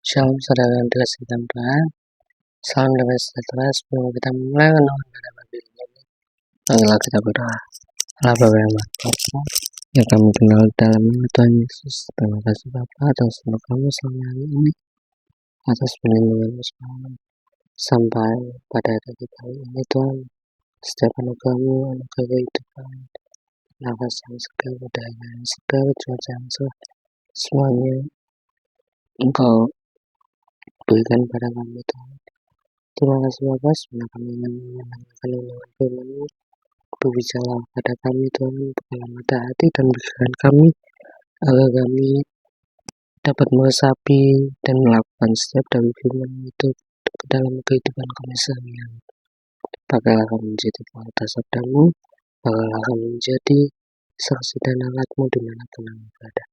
Shalom saudara yang dikasihi Tuhan. Salam damai sejahtera. Sebelum kita mulai renungan pada pagi ini, marilah kita berdoa. Allah Bapa yang Maha Kuasa, yang kami kenal dalam nama Tuhan Yesus. Terima kasih Bapa atas semua kami selama hari ini, atas perlindungan-Mu selalu sampai pada hari kali ini Tuhan. Setiap anugerah-Mu, anugerah kehidupan, nafas yang segar, udara yang segar, cuaca yang cerah, semuanya Engkau berikan pada kami Tuhan. Terima kasih Bapak, sebenarnya kami ingin menanyakan lindungan firman-Mu, berbicara pada kami Tuhan, bukalah mata hati dan pikiran kami, agar kami dapat meresapi dan melakukan setiap dari firman itu ke dalam kehidupan kami seharian. Pakailah kami menjadi pengatas sabda-Mu, pakailah kami menjadi saksi dan alat-Mu dimanapun kami berada.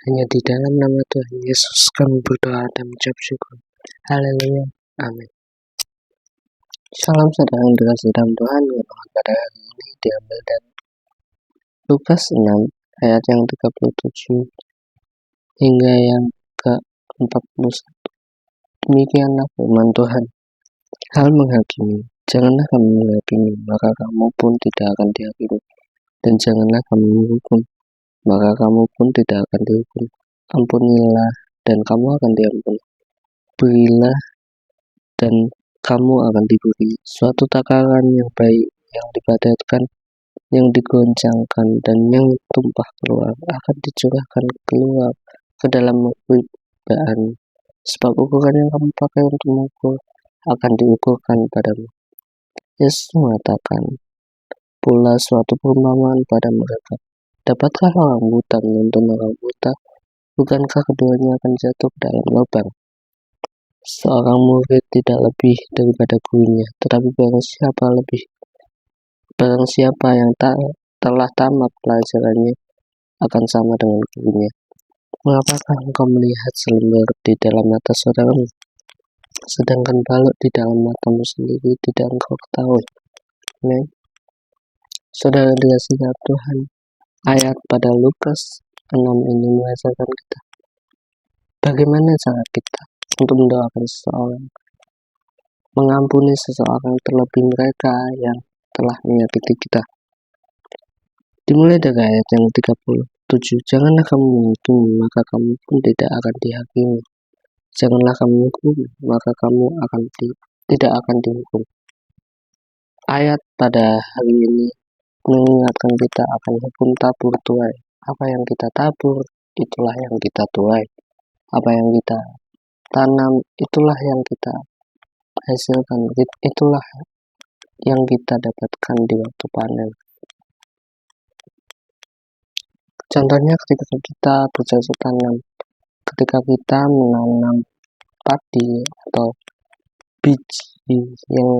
Hanya di dalam nama Tuhan Yesus kami berdoa dan mengucap syukur. Haleluya. Amin. Salam saudara yang dikasihi dalam Tuhan. Renungan pada hari ini diambil dari Lukas 6 ayat yang 37 hingga yang ke-41. Demikianlah firman Tuhan. Hal menghakimi, janganlah kamu menghakimi, maka kamu pun tidak akan dihakimi, dan janganlah kamu menghukum, maka kamu pun tidak akan dihukum. Ampunilah dan kamu akan diampuni, berilah dan kamu akan diberi. Suatu takaran yang baik, yang dipadatkan, yang digoncangkan, dan yang tumpah keluar akan dicurahkan keluar ke dalam peribaan. Sebab ukuran yang kamu pakai untuk mengukur akan diukurkan padamu. Yesus mengatakan pula suatu perumpamaan pada mereka. Dapatkah orang buta menuntun orang buta? Bukankah keduanya akan jatuh ke dalam lubang? Seorang murid tidak lebih daripada gurunya, tetapi barang siapa yang telah tamat pelajarannya akan sama dengan gurunya. Mengapakah engkau melihat selembar di dalam mata saudaramu, sedangkan balok di dalam matamu sendiri tidak engkau ketahui? Amin. Saudara dikasihi Tuhan, ayat pada Lukas 6 ini mengajarkan kita bagaimana cara kita untuk mendoakan seseorang, mengampuni seseorang, terlebih mereka yang telah menyakiti kita. Dimulai dari ayat yang 37, janganlah kamu menghakimi, maka kamu pun tidak akan dihakimi. Janganlah kamu menghukum, maka kamu tidak akan dihukum. Ayat pada hari ini mengingatkan kita akan hukum tabur tuai. Apa yang kita tabur, itulah yang kita tuai. Apa yang kita tanam, itulah yang kita hasilkan. Itulah yang kita dapatkan di waktu panen. Contohnya ketika kita bercocok tanam, ketika kita menanam padi atau biji yang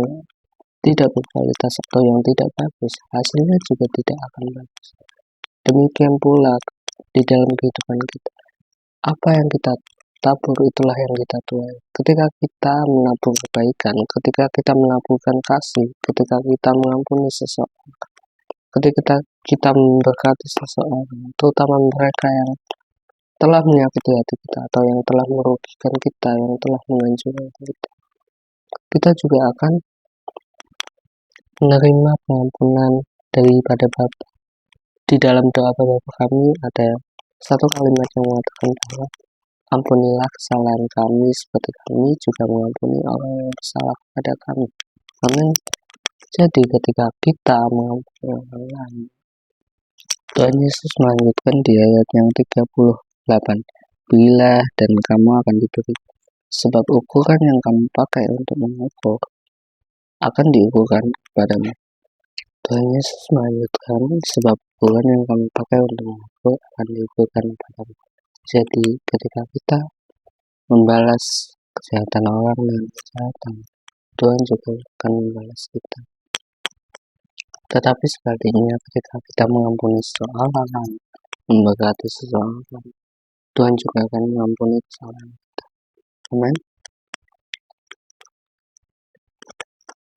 tidak berkualitas atau yang tidak bagus, hasilnya juga tidak akan bagus. Demikian pula di dalam kehidupan kita. Apa yang kita tabur, itulah yang kita tuai. Ketika kita menabur kebaikan, ketika kita menaburkan kasih, ketika kita mengampuni seseorang, ketika kita memberkati seseorang, terutama mereka yang telah menyakiti hati kita atau yang telah merugikan kita, yang telah menghancurkan kita, kita juga akan menerima pengampunan daripada Bapa. Di dalam doa Bapa kami ada satu kalimat yang mengatakan bahwa ampunilah kesalahan kami seperti kami juga mengampuni orang yang bersalah kepada kami. Amin. Jadi ketika kita mengampuni orang lain, Tuhan Yesus melanjutkan di ayat yang 38, berilah dan kamu akan diberi, sebab ukuran yang kamu pakai untuk mengukur akan diukurkan kepadamu. Tuhan Yesus melanjutkan, sebab ukuran yang kamu pakai untuk mengukur akan diukurkan kepadamu. Jadi ketika kita membalas kejahatan orang dengan kejahatan, Tuhan juga akan membalas kita. Tetapi sebaliknya, ketika kita mengampuni seseorang, memberkati seseorang, Tuhan juga akan mengampuni kesalahan kita. Amin.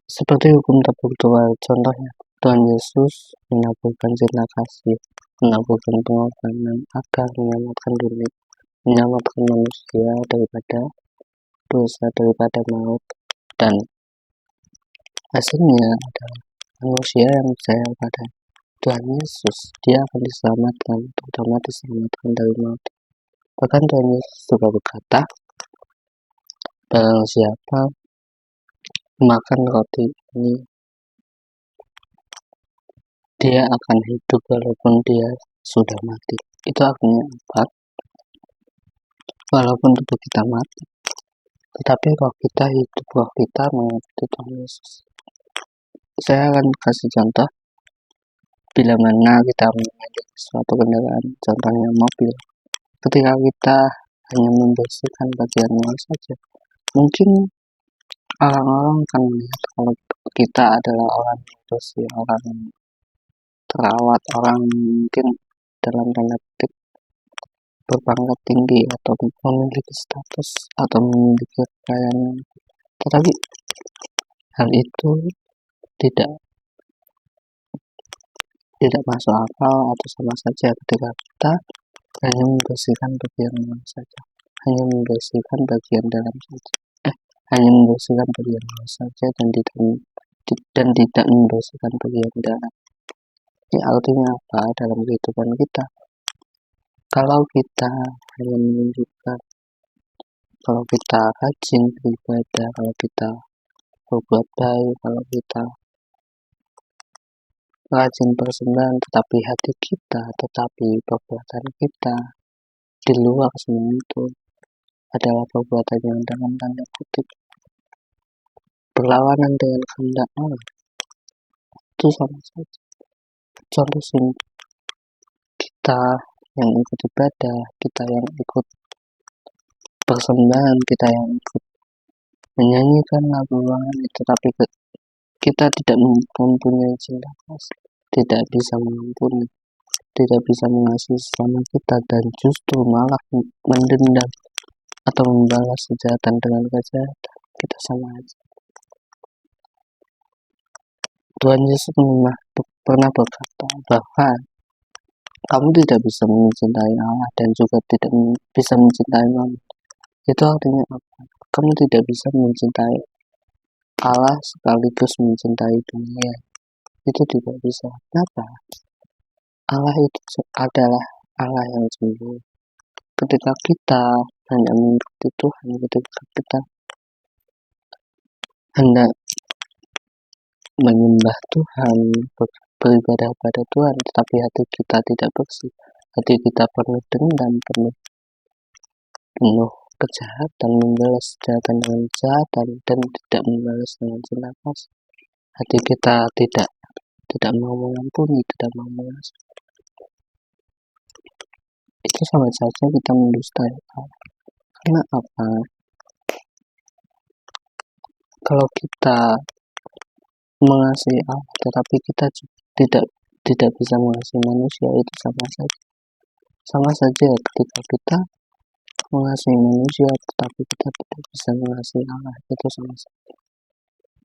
Seperti hukum tabur tuai, contohnya Tuhan Yesus menaburkan cinta kasih, menaburkan pengorbanan agar menyelamatkan dunia, menyelamatkan manusia daripada dosa daripada maut, dan hasilnya adalah manusia yang percaya pada Tuhan Yesus, dia akan diselamatkan, terutama diselamatkan dari maut. Bahkan Tuhan Yesus juga berkata, barang siapa makan roti ini, dia akan hidup walaupun dia sudah mati. Itu artinya apa? Walaupun tubuh kita mati, tetapi roh kita hidup, roh kita mengikuti Tuhan Yesus. Saya akan kasih contoh, bila mana kita memiliki suatu kendaraan, contohnya mobil, ketika kita hanya membersihkan bagian luar saja, mungkin orang-orang akan melihat kalau kita adalah orang yang bersih, orang yang terawat, orang mungkin dalam tanda petik berpangkat tinggi atau memiliki status atau memiliki kekayaan. Tetapi hal itu tidak masuk akal atau sama saja ketika kita hanya membersihkan bagian luar saja, hanya membersihkan bagian dalam saja, hanya membersihkan bagian luar saja dan tidak membersihkan bagian dalam. Ini artinya apa dalam kehidupan kita? Kalau kita hanya menunjukkan kalau kita rajin beribadah, kalau kita berbuat baik, kalau kita rajin persembahan, tetapi hati kita, tetapi perbuatan kita di luar semua itu adalah perbuatan yang dalam tanda kutip berlawanan dengan kehendak Allah, itu sama saja. Contoh simpel, kita yang ikut ibadah, kita yang ikut persembahan, kita yang ikut menyanyikan lagu rohani, tetapi kita tidak mempunyai cinta kasih, tidak bisa mengampuni, tidak bisa mengasihi sesama kita, dan justru malah mendendam atau membalas kejahatan dengan kejahatan, kita sama aja. Tuhan Yesus pernah berkata bahwa kamu tidak bisa mencintai Allah dan juga tidak bisa mencintai Mammon. Itu artinya apa? Kamu tidak bisa mencintai Allah sekaligus mencintai dunia. Itu tidak bisa. Kenapa? Allah itu adalah Allah yang cemburu. Ketika kita hanya mengikuti Tuhan, ketika kita hendak menyembah Tuhan, beribadah pada Tuhan, tetapi hati kita tidak bersih, hati kita penuh dendam, penuh kejahatan, membalas kejahatan dengan kejahatan, dan tidak membalas dengan cinta kasih. Hati kita tidak mau mengampuni, tidak mau mengasihi. Itu sama saja kita mendustai Allah. Karena apa? Kalau kita mengasihi Allah, tetapi kita tidak bisa mengasihi manusia, itu sama saja ketika kita mengasihi manusia tetapi kita tidak bisa mengasihi Allah, itu sama saja.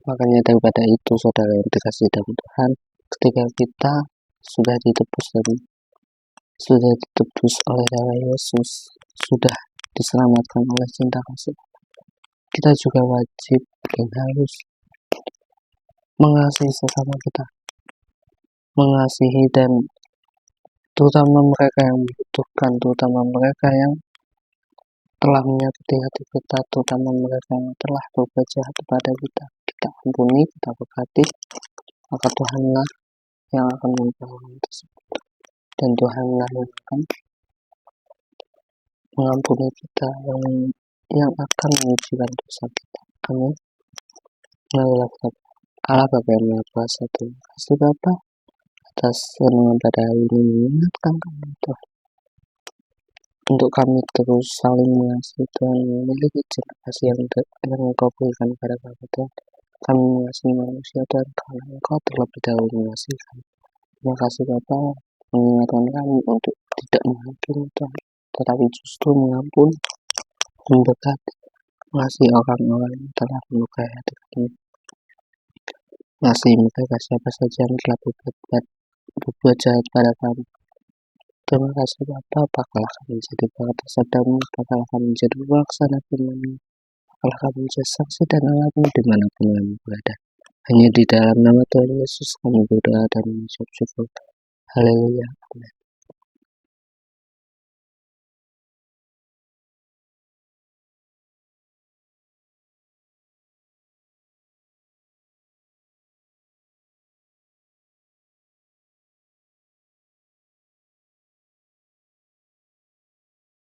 Makanya daripada itu, saudara yang dikasihi dalam Tuhan, ketika kita sudah ditebus oleh darah Yesus, sudah diselamatkan oleh cinta kasih, kita juga wajib dan harus mengasihi sesama kita, mengasihi dan terutama mereka yang membutuhkan, terutama mereka yang telah menyakiti hati kita, terutama mereka yang telah berbuat jahat kepada kita. Kita ampuni, kita berkati, maka Tuhanlah yang akan mengubah orang tersebut, dan Tuhanlah yang akan mengampuni kita, yang akan mengujikan dosa kita. Amin. Marilah kita Allah Bapa yang Maha Kuasa, terima kasih Bapa atas renungan pada hari ini, mengingatkan kami Tuhan untuk kami terus saling mengasihi Tuhan, memiliki cinta kasih yang Engkau berikan kepada kami Tuhan. Kami mengasihi manusia Tuhan karena Engkau terlebih dahulu mengasihi kami. Terima kasih Bapa mengingatkan kami untuk tidak menghakimi Tuhan, tetapi justru mengampuni, memberkati, mengasihi orang-orang yang telah melukai hati kami. Mengasihi mereka siapa saja yang telah berbuat jahat pada kami. Terima kasih Bapa, apakah kami menjadi para tersadar, apakah kami menjadi pelaksana firman-Mu, kalau kamu bisa saksi dan alami dimanapun kamu berada. Hanya di dalam nama Tuhan Yesus kami berdoa dan mengucap syukur. Haleluya. Amin.